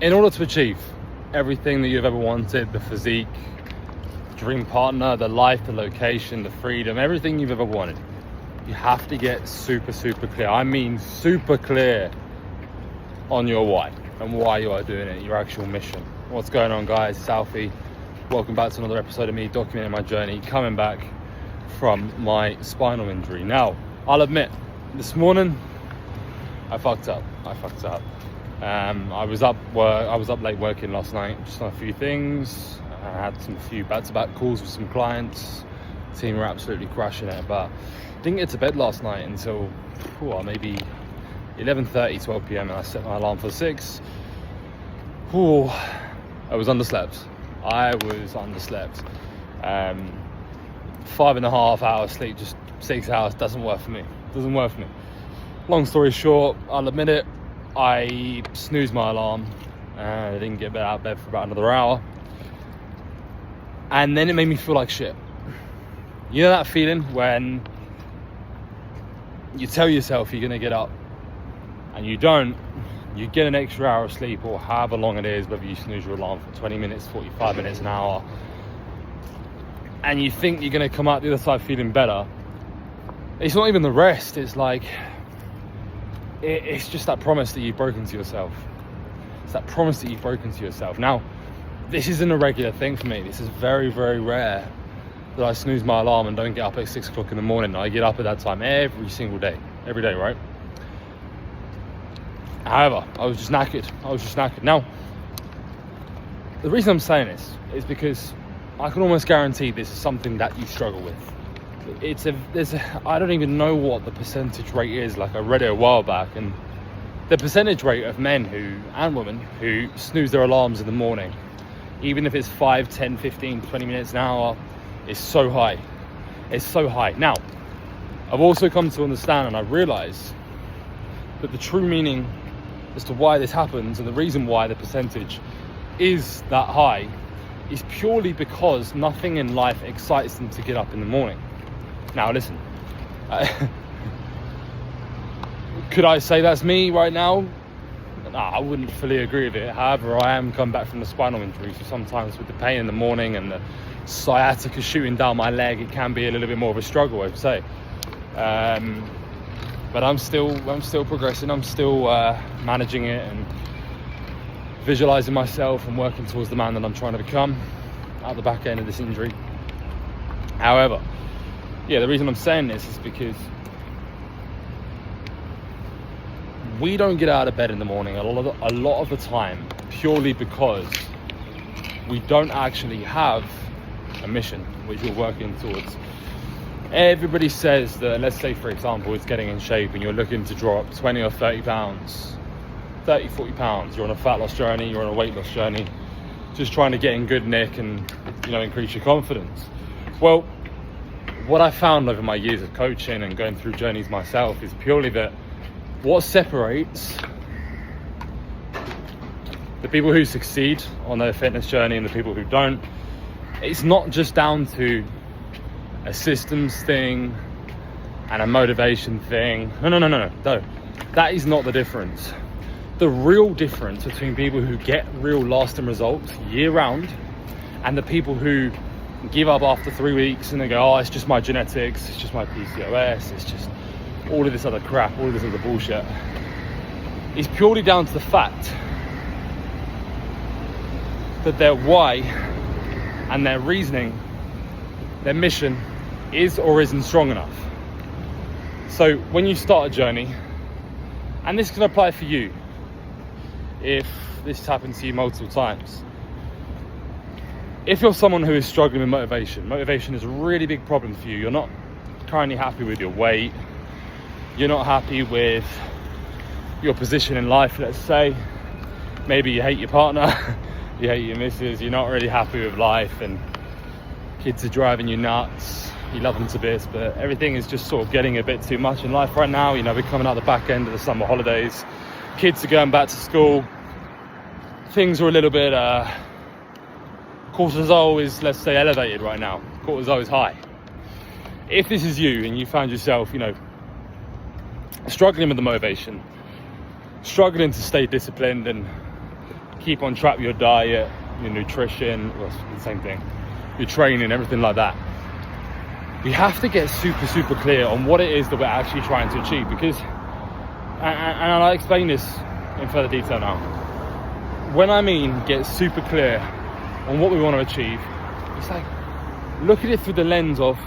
In order to achieve everything that you've ever wanted, the physique, dream partner, the life, the location, the freedom, everything you've ever wanted, you have to get super clear. I mean super clear on your why and why you are doing it, your actual mission. What's going on, guys? It's Alfie. Welcome back to another episode of me documenting my journey, coming back from my spinal injury. Now, I'll admit, this morning I fucked up. I was up late working last night, just on a few things. I had a few back-to-back calls with some clients. The team were absolutely crashing it, but didn't get to bed last night until maybe 11:30, 12 p.m. and I set my alarm for 6. I was underslept. 5.5 hours sleep, just 6 hours, doesn't work for me. Long story short, I'll admit it, I snoozed my alarm. I didn't get out of bed for about another hour. And then it made me feel like shit. You know that feeling when you tell yourself you're going to get up and you don't, you get an extra hour of sleep or however long it is, whether you snooze your alarm for 20 minutes, 45 minutes, an hour, and you think you're going to come out the other side feeling better. It's not even the rest, it's like, it's just that promise that you've broken to yourself. Now, this isn't a regular thing for me. This is very rare that I snooze my alarm and don't get up at 6 o'clock in the morning. I get up at that time every single day, right? However, I was just knackered. Now, the reason I'm saying this is because I can almost guarantee this is something that you struggle with. I don't even know what the percentage rate is. Like, I read it a while back, and the percentage rate of men and women who snooze their alarms in the morning, even if it's 5, 10, 15, 20 minutes an hour, is so high. It's so high. Now, I've also come to understand, and I realize that the true meaning as to why this happens and the reason why the percentage is that high is purely because nothing in life excites them to get up in the morning. Now, listen, could I say that's me right now? No, I wouldn't fully agree with it. However, I am come back from the spinal injury, so sometimes with the pain in the morning and the sciatica shooting down my leg, it can be a little bit more of a struggle, I would say. But I'm still progressing. I'm still managing it and visualizing myself and working towards the man that I'm trying to become at the back end of this injury. However, the reason I'm saying this is because we don't get out of bed in the morning a lot of the time purely because we don't actually have a mission which we're working towards. Everybody says that, let's say for example, it's getting in shape and you're looking to drop 20 or 30 pounds, 30, 40 pounds. You're on a fat loss journey, you're on a weight loss journey, just trying to get in good nick and, increase your confidence. Well, what I found over my years of coaching and going through journeys myself is purely that what separates the people who succeed on their fitness journey and the people who don't, it's not just down to a systems thing and a motivation thing. No. That is not the difference. The real difference between people who get real lasting results year round and the people who give up after 3 weeks and they go, it's just my genetics, it's just my PCOS, it's just all of this other crap, all of this other bullshit, is purely down to the fact that their why and their reasoning, their mission is or isn't strong enough. So when you start a journey, and this can apply for you if this happens to you multiple times, if you're someone who is struggling with motivation is a really big problem for you. You're not currently happy with your weight, you're not happy with your position in life, let's say. Maybe you hate your partner, you hate your missus, you're not really happy with life, and kids are driving you nuts, you love them to bits, but everything is just sort of getting a bit too much in life right now. We're coming out the back end of the summer holidays, kids are going back to school, things are a little bit, cortisol is, let's say, elevated right now. Cortisol is high. If this is you and you found yourself, struggling with the motivation, struggling to stay disciplined and keep on track with your diet, your nutrition, well, it's the same thing, your training, everything like that. We have to get super clear on what it is that we're actually trying to achieve, because, and I'll explain this in further detail now. When I mean get super clear on what we want to achieve, it's like, look at it through the lens of,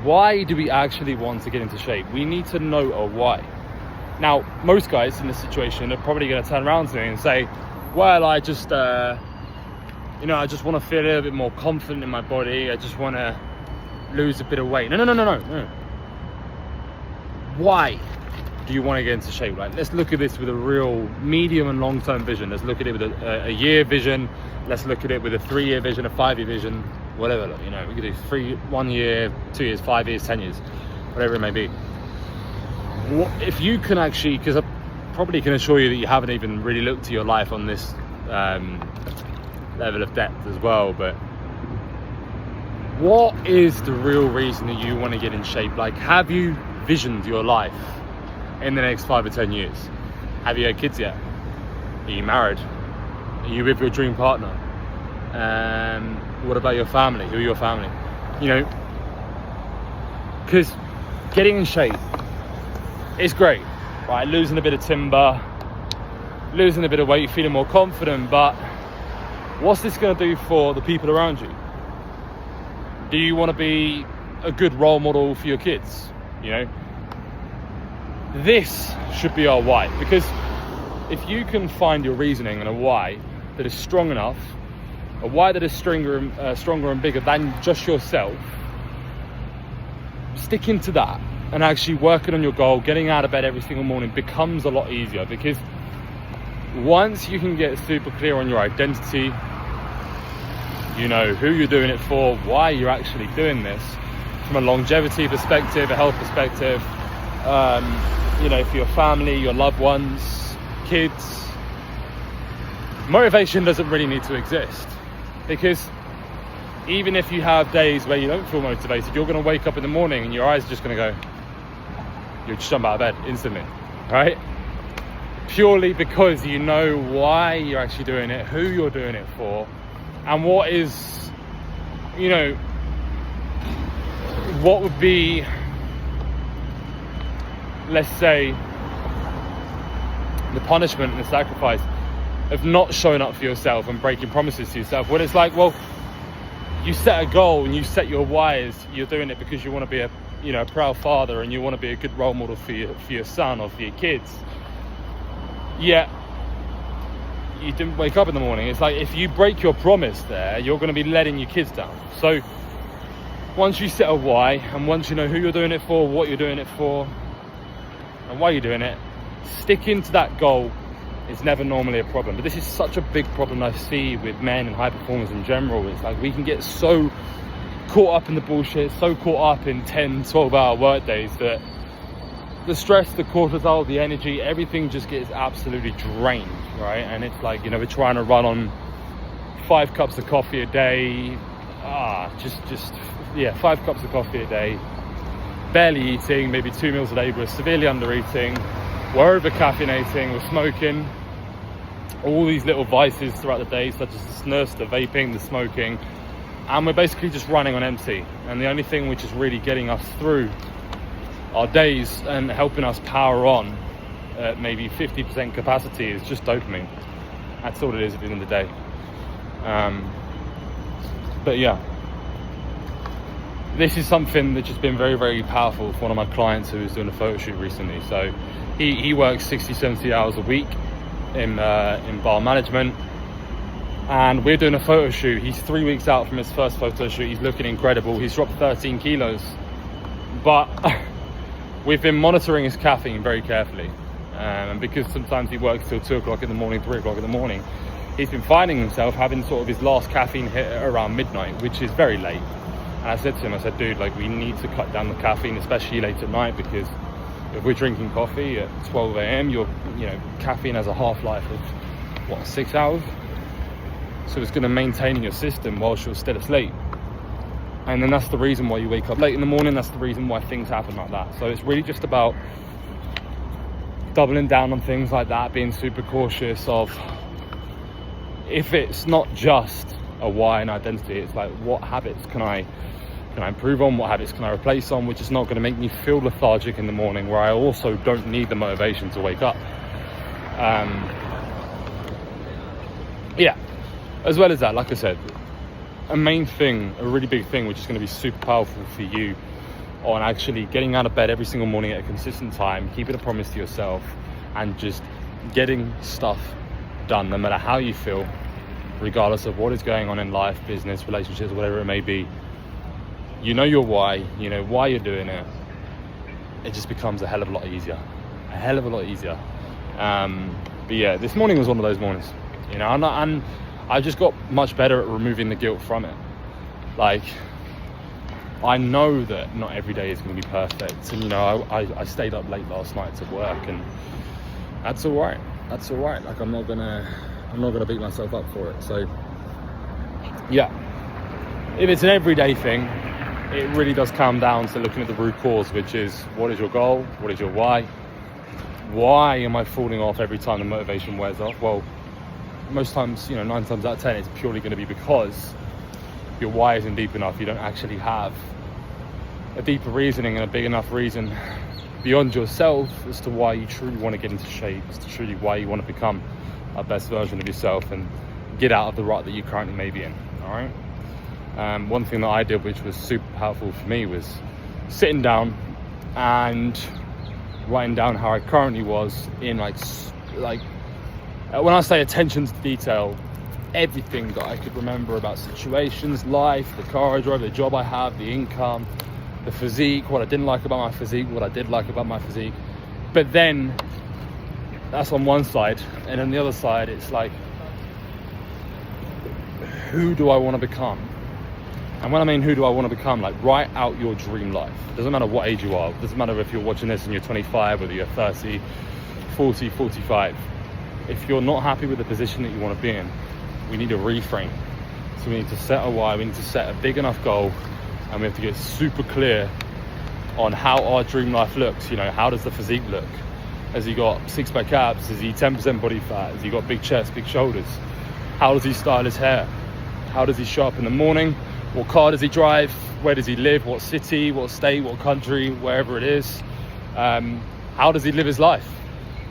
why do we actually want to get into shape? We need to know a why. Now, most guys in this situation are probably going to turn around to me and say, well, I just, I just want to feel a little bit more confident in my body. I just want to lose a bit of weight. No. Why do you want to get into shape? Like, let's look at this with a real medium and long-term vision. Let's look at it with a year vision. Let's look at it with a 3-year vision, a 5-year vision, whatever. We could do 1 year, 2 years, 5 years, 10 years, whatever it may be. If you can actually, because I probably can assure you that you haven't even really looked at your life on this level of depth as well, but what is the real reason that you want to get in shape? Like, have you visioned your life in the next 5 or 10 years? Have you had kids yet? Are you married? Are you with your dream partner? What about your family? Who are your family? Because getting in shape is great, right? Losing a bit of timber, losing a bit of weight, feeling more confident, but what's this going to do for the people around you? Do you want to be a good role model for your kids? This should be our why, because if you can find your reasoning and a why that is strong enough, a why that is stronger and bigger than just yourself, sticking to that and actually working on your goal, getting out of bed every single morning becomes a lot easier, because once you can get super clear on your identity, who you're doing it for, why you're actually doing this, from a longevity perspective, a health perspective, for your family, your loved ones, kids, motivation doesn't really need to exist. Because even if you have days where you don't feel motivated, you're going to wake up in the morning and your eyes are just going to go, you'll just jump out of bed instantly, right? Purely because you know why you're actually doing it, who you're doing it for, and what is, what would be, let's say, the punishment and the sacrifice of not showing up for yourself and breaking promises to yourself. When it's like, well, you set a goal and you set your why as you're doing it because you want to be a proud father and you want to be a good role model for your son or for your kids. Yet you didn't wake up in the morning. It's like, if you break your promise there, you're going to be letting your kids down. So once you set a why, and once you know who you're doing it for, what you're doing it for, and why you're doing it, sticking to that goal is never normally a problem. But this is such a big problem I see with men and high performers in general. It's like, we can get so caught up in the bullshit, so caught up in 10, 12-hour work days that the stress, the cortisol, the energy, everything just gets absolutely drained, right? And it's like, we're trying to run on 5 cups of coffee a day, 5 cups of coffee a day, barely eating, maybe 2 meals a day, we're severely under eating, we're over caffeinating, we're smoking, all these little vices throughout the day, such as the snus, the vaping, the smoking, and we're basically just running on empty. And the only thing which is really getting us through our days and helping us power on at maybe 50% capacity is just dopamine. That's all it is at the end of the day. But yeah, this is something that's just been very, very powerful for one of my clients who was doing a photo shoot recently. So he works 60, 70 hours a week in bar management, and we're doing a photo shoot. He's 3 weeks out from his first photo shoot. He's looking incredible. He's dropped 13 kilos, but we've been monitoring his caffeine very carefully, and because sometimes he works till 2 o'clock in the morning, 3 o'clock in the morning, he's been finding himself having sort of his last caffeine hit around midnight, which is very late. And I said to him, dude, we need to cut down the caffeine, especially late at night, because if we're drinking coffee at 12 a.m, caffeine has a half-life of 6 hours, so it's going to maintain in your system whilst you're still asleep. And then that's the reason why you wake up late in the morning. That's the reason why things happen like that. So it's really just about doubling down on things like that, being super cautious of, if it's not just a why and identity, it's like, what habits can I improve on, what habits can I replace on, which is not going to make me feel lethargic in the morning, where I also don't need the motivation to wake up. As well as that, like I said, a really big thing, which is going to be super powerful for you on actually getting out of bed every single morning at a consistent time, keeping a promise to yourself, and just getting stuff done, no matter how you feel, regardless of what is going on in life, business, relationships, whatever it may be. You know your why, you know why you're doing it. It just becomes a hell of a lot easier. But yeah, this morning was one of those mornings, and I just got much better at removing the guilt from it. Like, I know that not every day is going to be perfect, and I stayed up late last night to work, and that's all right. Like, I'm not gonna beat myself up for it. So yeah, if it's an everyday thing, it really does come down to looking at the root cause, which is, what is your goal? What is your why? Why am I falling off every time the motivation wears off? Well, most times, 9 times out of 10, it's purely going to be because your why isn't deep enough. You don't actually have a deeper reasoning and a big enough reason beyond yourself as to why you truly want to get into shape, as to truly why you want to become a best version of yourself and get out of the rut that you currently may be in. All right. One thing that I did, which was super powerful for me, was sitting down and writing down how I currently was in like when I say attention to detail, everything that I could remember about situations, life, the car I drive, the job I have, the income, the physique, what I didn't like about my physique, what I did like about my physique. But then that's on one side, and on the other side, it's like, who do I want to become? And when I mean who do I want to become, like, write out your dream life. It doesn't matter what age you are. It doesn't matter if you're watching this and you're 25, whether you're 30, 40, 45. If you're not happy with the position that you want to be in, we need to reframe. So we need to set a why, we need to set a big enough goal, and we have to get super clear on how our dream life looks. How does the physique look? Has he got 6-pack abs? Is he 10% body fat? Has he got big chest, big shoulders? How does he style his hair? How does he show up in the morning? What car does he drive? Where does he live? What city, what state, what country, wherever it is? How does he live his life?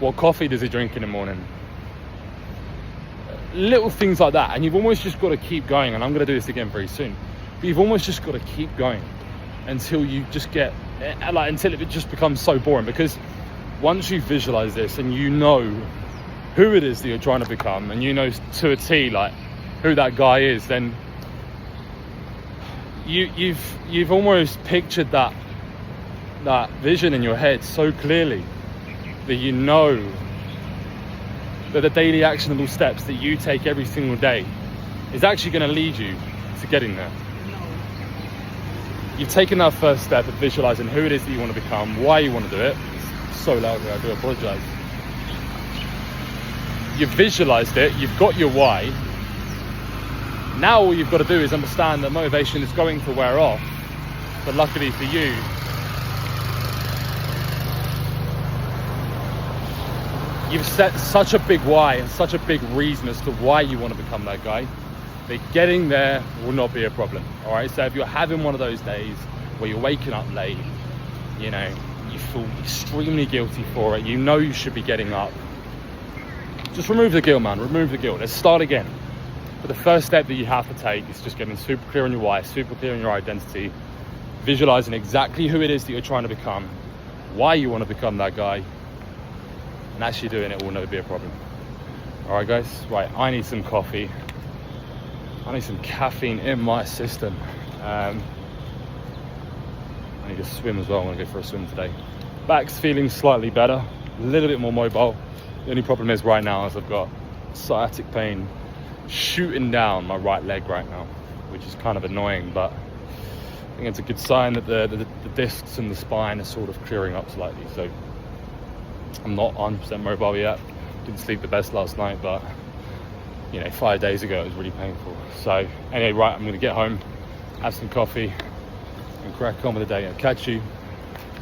What coffee does he drink in the morning? Little things like that. And you've almost just got to keep going. And I'm going to do this again very soon. But you've almost just got to keep going until you just get, until it just becomes so boring. Because once you visualize this and you know who it is that you're trying to become, and you know to a T, like, who that guy is, then you've almost pictured that vision in your head so clearly that you know that the daily actionable steps that you take every single day is actually going to lead you to getting there. You've taken that first step of visualizing who it is that you want to become, why you want to do it. It's so loud here, I do apologize. You've visualized it, you've got your why. Now all you've got to do is understand that motivation is going to wear off. But luckily for you, you've set such a big why and such a big reason as to why you want to become that guy, that getting there will not be a problem. All right, so if you're having one of those days where you're waking up late, you feel extremely guilty for it, you should be getting up, just remove the guilt, man. Remove the guilt. Let's start again. But the first step that you have to take is just getting super clear on your why, super clear on your identity, visualizing exactly who it is that you're trying to become, why you want to become that guy, and actually doing it will never be a problem. All right, guys. Right, I need some coffee. I need some caffeine in my system. I need to swim as well. I want to go for a swim today. Back's feeling slightly better, a little bit more mobile. The only problem is right now is I've got sciatic pain shooting down my right leg right now, which is kind of annoying, but I think it's a good sign that the discs and the spine are sort of clearing up slightly. So I'm not 100% mobile yet. Didn't sleep the best last night, but 5 days ago it was really painful. So anyway, right, I'm gonna get home, have some coffee, and crack on with the day. I'll catch you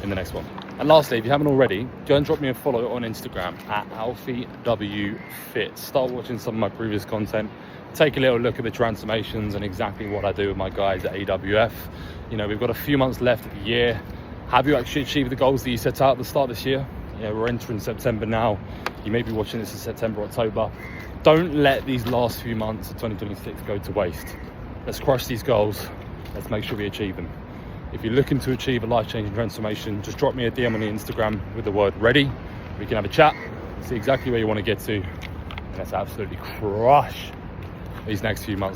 in the next one. And lastly, if you haven't already, go and drop me a follow on Instagram at AlfieWFit. Start watching some of my previous content. Take a little look at the transformations and exactly what I do with my guys at AWF. You know, we've got a few months left of the year. Have you actually achieved the goals that you set out at the start of this year? Yeah, we're entering September now. You may be watching this in September, October. Don't let these last few months of 2026 go to waste. Let's crush these goals. Let's make sure we achieve them. If you're looking to achieve a life-changing transformation, just drop me a DM on the Instagram with the word ready. We can have a chat, see exactly where you want to get to, and let's absolutely crush these next few months.